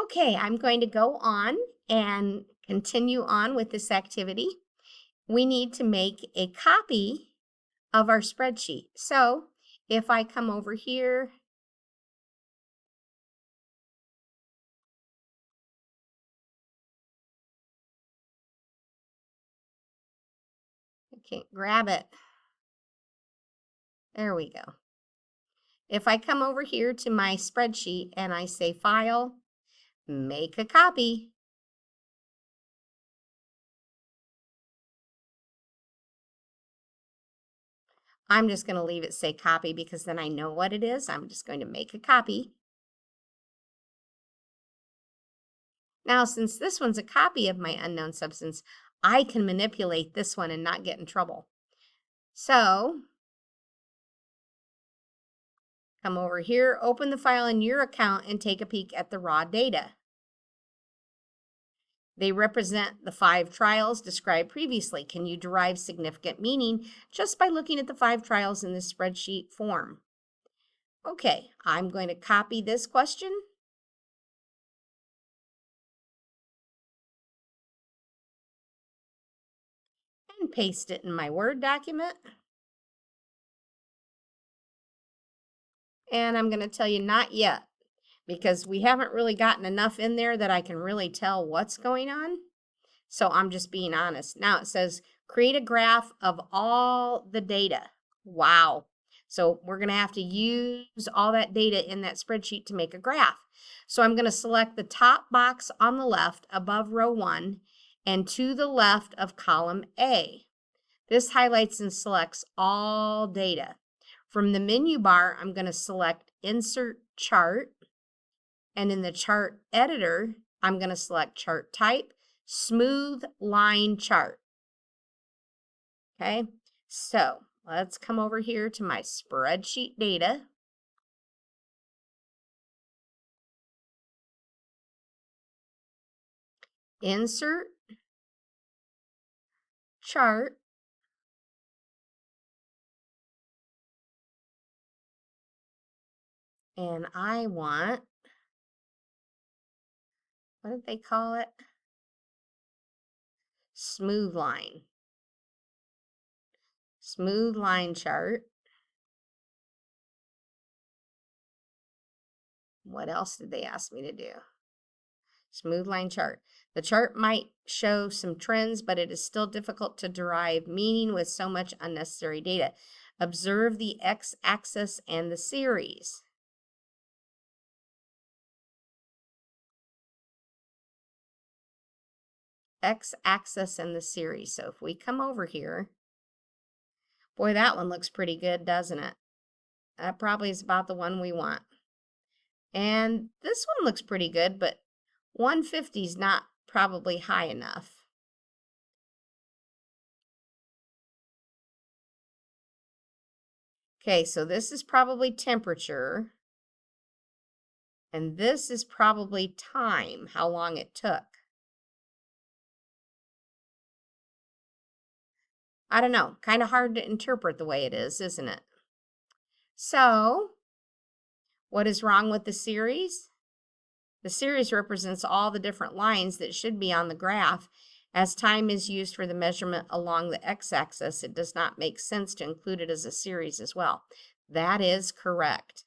Okay, I'm going to go on and continue on with this activity. We need to make a copy of our spreadsheet. So if I come over here, I can't grab it. There we go. If I come over here to my spreadsheet and I say File, Make a Copy, I'm just going to leave it say Copy because then I know what it is. I'm just going to make a copy. Now, since this one's a copy of my unknown substance, I can manipulate this one and not get in trouble. So, come over here, open the file in your account, and take a peek at the raw data. They represent the 5 trials described previously. Can you derive significant meaning just by looking at the 5 trials in this spreadsheet form? Okay, I'm going to copy this question. And paste it in my Word document. And I'm going to tell you not yet, because we haven't really gotten enough in there that I can really tell what's going on. So I'm just being honest. Now it says, create a graph of all the data. Wow. So we're going to have to use all that data in that spreadsheet to make a graph. So I'm going to select the top box on the left above row 1 and to the left of column A. This highlights and selects all data. From the menu bar, I'm going to select Insert Chart. And in the chart editor, I'm going to select Chart Type, Smooth Line Chart. Okay, so let's come over here to my spreadsheet data. Insert Chart. And I want, what did they call it? Smooth line. Smooth line chart. What else did they ask me to do? Smooth line chart. The chart might show some trends, but it is still difficult to derive meaning with so much unnecessary data. Observe the x-axis and the series. X-axis and the series. So if we come over here, boy, that one looks pretty good, doesn't it? That probably is about the one we want. And this one looks pretty good, but 150 is not probably high enough. Okay, so this is probably temperature. And this is probably time, how long it took. I don't know, kind of hard to interpret the way it is, isn't it? So, what is wrong with the series? The series represents all the different lines that should be on the graph. As time is used for the measurement along the x-axis, it does not make sense to include it as a series as well. That is correct.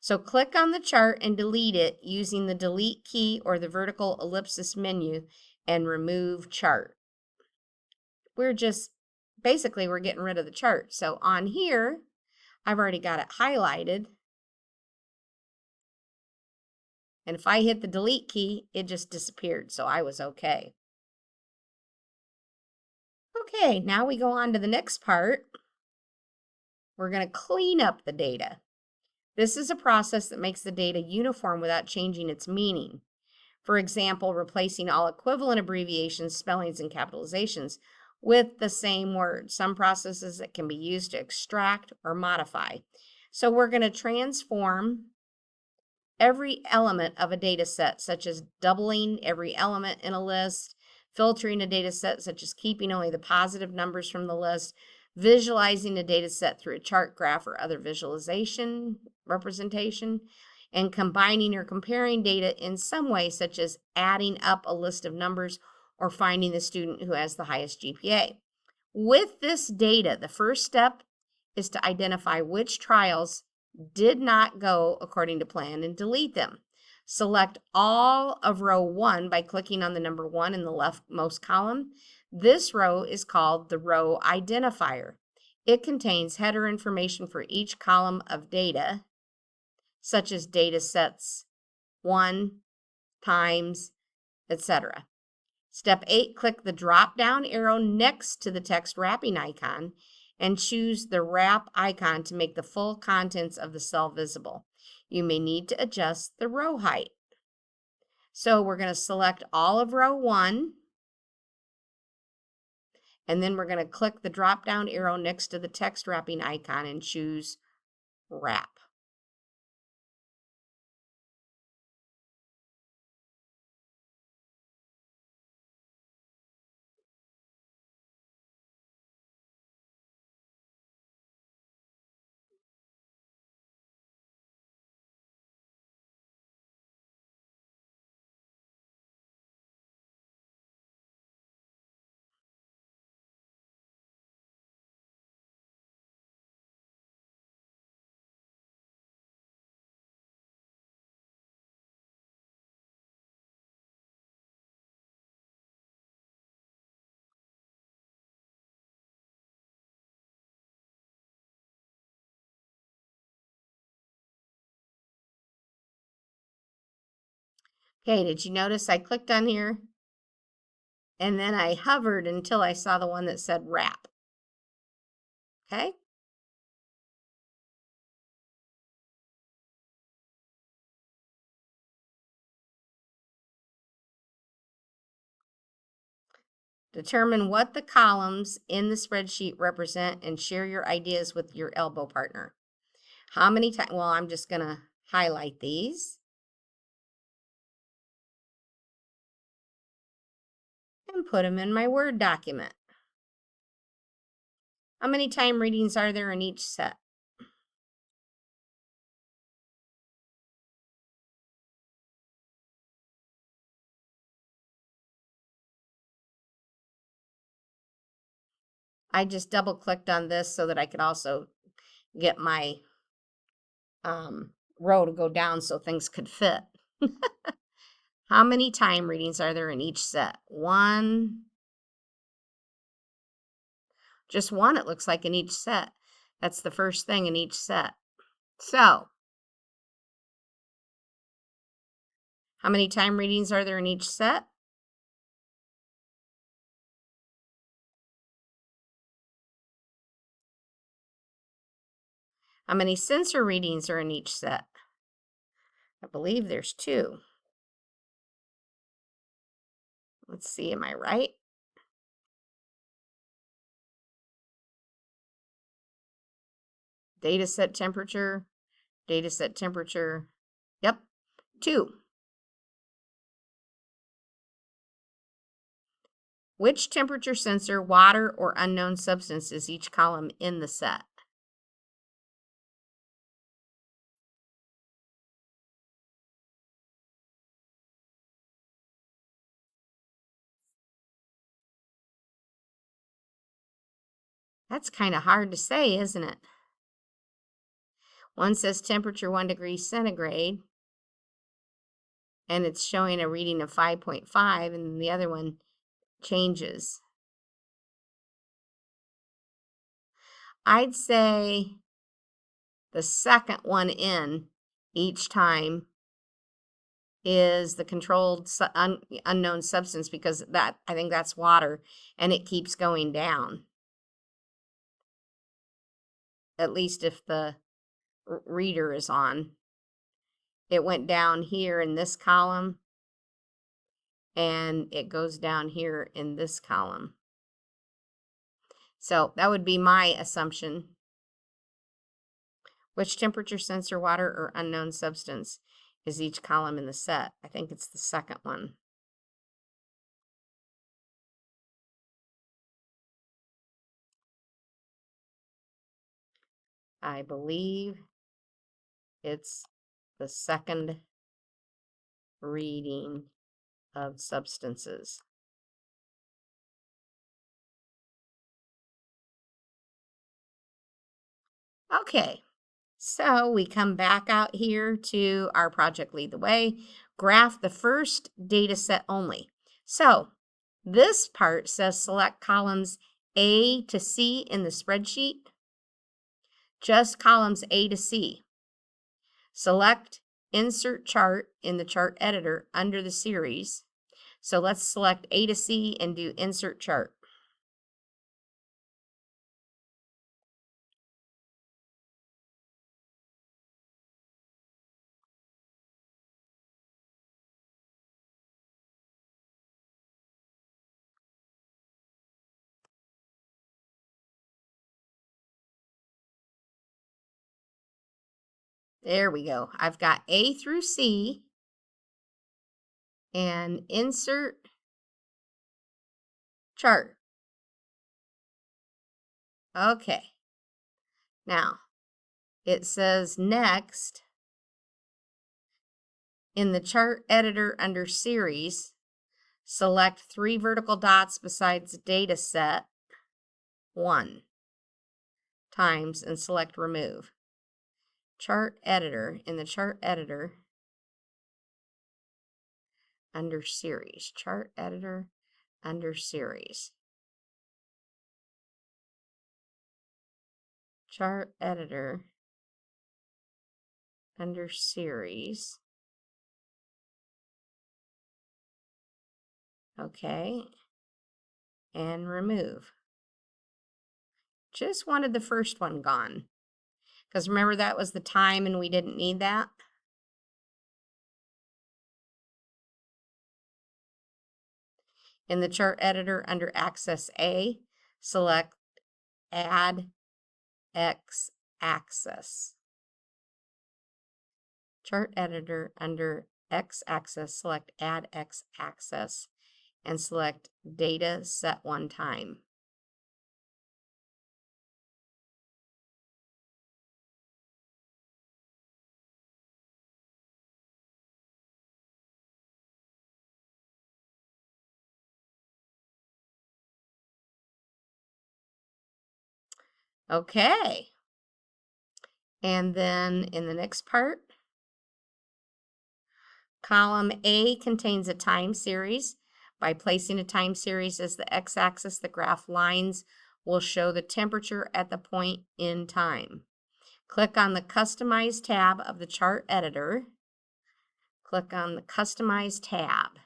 So click on the chart and delete it using the delete key or the vertical ellipsis menu and remove chart. We're just, basically we're getting rid of the chart. So on here, I've already got it highlighted. And if I hit the delete key, it just disappeared, so I was okay. Okay, now we go on to the next part. We're going to clean up the data. This is a process that makes the data uniform without changing its meaning. For example, replacing all equivalent abbreviations, spellings, and capitalizations with the same word. Some processes that can be used to extract or modify. So we're going to transform every element of a data set, such as doubling every element in a list, filtering a data set, such as keeping only the positive numbers from the list, visualizing a data set through a chart, graph, or other visualization representation, and combining or comparing data in some way, such as adding up a list of numbers or finding the student who has the highest GPA. With this data, the first step is to identify which trials did not go according to plan and delete them. Select all of row 1 by clicking on the number 1 in the leftmost column. This row is called the row identifier. It contains header information for each column of data, such as data sets 1, times, etc. Step 8, click the drop-down arrow next to the text wrapping icon and choose the wrap icon to make the full contents of the cell visible. You may need to adjust the row height. So we're going to select all of row 1, and then we're going to click the drop-down arrow next to the text wrapping icon and choose wrap. Okay, did you notice I clicked on here and then I hovered until I saw the one that said wrap? Okay? Determine what the columns in the spreadsheet represent and share your ideas with your elbow partner. How many times? Well, I'm just going to highlight these and put them in my Word document. How many time readings are there in each set? I just double clicked on this so that I could also get my row to go down so things could fit. How many time readings are there in each set? One. Just one, it looks like, in each set. That's the first thing in each set. So, how many time readings are there in each set? How many sensor readings are in each set? I believe there's 2. Let's see, am I right? Data set temperature, data set temperature. Yep, 2. Which temperature sensor, water, or unknown substance is each column in the set? That's kind of hard to say, isn't it? One says temperature 1 degree centigrade, and it's showing a reading of 5.5, and the other one changes. I'd say the second one in each time is the controlled unknown substance, because that, I think that's water, and it keeps going down. At least if the reader is on. It went down here in this column, and it goes down here in this column. So that would be my assumption. Which temperature sensor, water, or unknown substance is each column in the set? I think it's the second one. I believe it's the second reading of substances. Okay, so we come back out here to our project Lead the Way, graph the first data set only. So this part says select columns A to C in the spreadsheet, just columns A to C. Select Insert Chart in the chart editor under the series. So let's select A to C and do Insert Chart. There we go. I've got A through C and Insert Chart. Okay. Now, it says next, in the chart editor under series, select 3 vertical dots besides data set 1 times and select remove. Chart editor, in the chart editor under series, chart editor under series. Chart editor under series. Okay. And remove. Just wanted the first one gone. Because remember that was the time and we didn't need that. In the chart editor under Access A, select Add X Axis. Chart editor under X Axis, select Add X Axis and select Data Set 1 time. Okay. And then in the next part, column A contains a time series. By placing a time series as the x-axis, the graph lines will show the temperature at the point in time. Click on the Customize tab of the chart editor. Click on the Customize tab.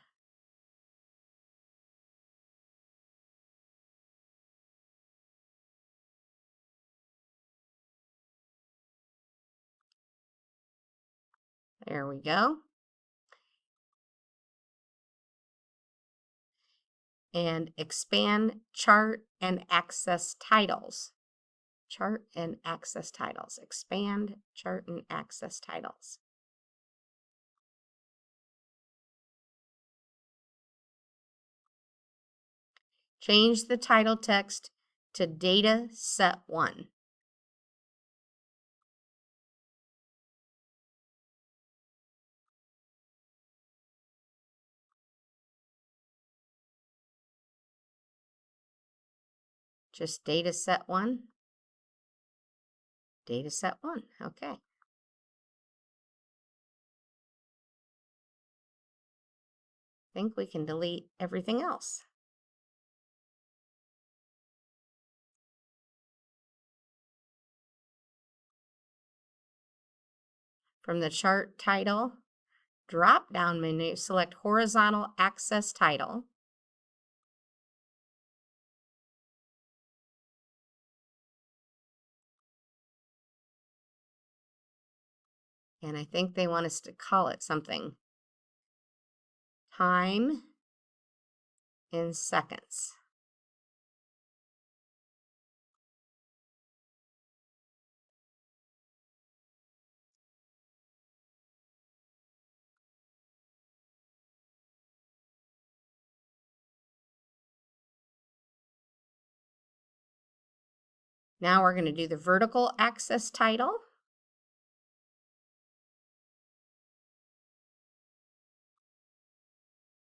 There we go. And expand chart and access titles. Chart and access titles. Expand chart and access titles. Change the title text to Data Set 1. Just Data Set 1. Data Set 1. Okay. I think we can delete everything else. From the chart title drop-down menu, select Horizontal Access Title. And I think they want us to call it something. Time in seconds. Now we're going to do the vertical access title.